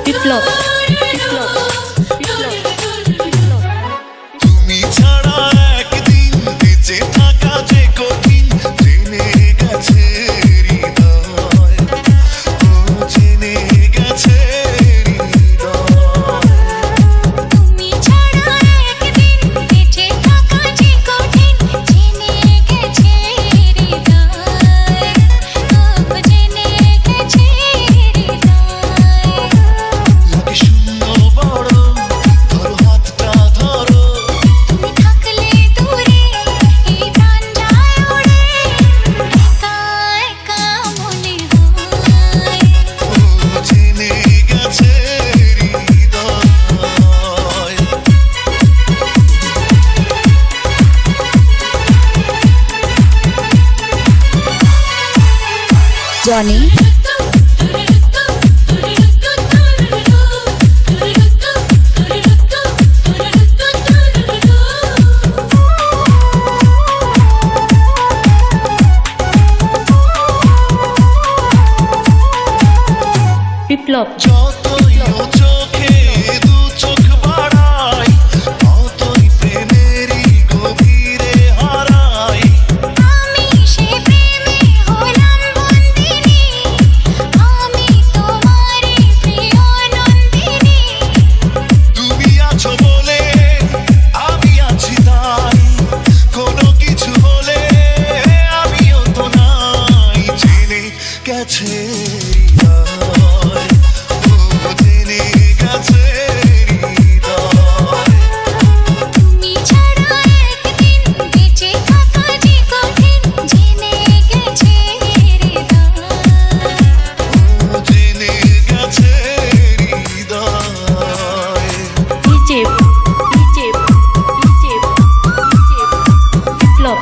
বিপ্লব তুমি ছাড়া একদিন বেঁচে থাকা যে কঠিন জেনে গেছে হৃদয়, ও জেনে গেছে হৃদয়। তুমি ছাড়া একদিন বেঁচে থাকা যে কঠিন জেনে গেছে হৃদয়, ও জেনে গেছে হৃদয়। লাগে শূন্য বড়, ধরো হাতটা ধরো, তুমি থাকলে দূরে এই প্রাণ যায় উড়ে, একা একা মনে হয়। ও জেনে গেছে হৃদয়। জনি বিপ্লব যতই ও চোখে দু চোখ বাড়াই, ততই প্রেমেরই গভীরে হারাই। আমি সে প্রেমে হলাম বন্দিনী, আমি তোমারই প্রিয় নন্দিনী। তুমি আছো বলে আমি আছি তাই, কোনো কিছু হলে আমিও তো নাই। জেনে গেছে হৃদয়, ও জেনে গেছে হৃদয়। তুমি ছাড়া একদিন বেঁচে থাকা যে কঠিন জেনে গেছে হৃদয়। ও জেনে গেছে হৃদয়। বিপ্লব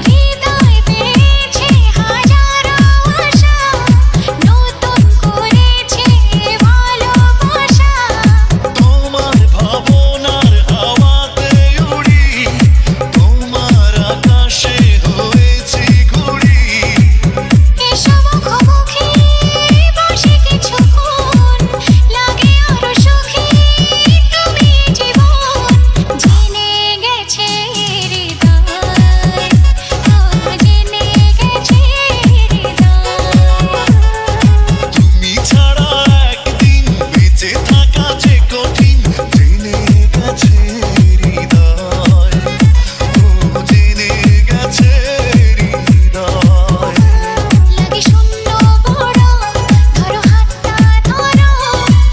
হৃদয় পেয়েছে হাজারো আশা, নতুন করেছে ভালোবাসা। তোমার ভাবনার হাওয়াতে উড়ি, তোমার আকাশে হয়েছি ঘুড়ি। এসব মুখোমুখি বসে কিছুক্ষণ লাগে আরো সুখী তুমি জীবন। জেনে গেছে হৃদয়, ও জেনে গেছে হৃদয়। তুমি ছাড়া একদিন বেঁচে থাকা যে কঠিন জেনে গেছে হৃদয়, ও জেনে গেছে হৃদয়। লাগে শূন্য বড়, ধরো হাতটা ধরো,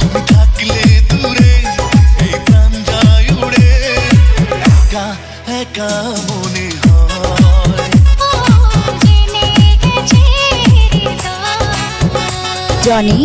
তুমি থাকলে দূরে এই প্রাণ যায় উড়ে, একা একা মনে হয়। ও জেনে গেছে হৃদয়। জনি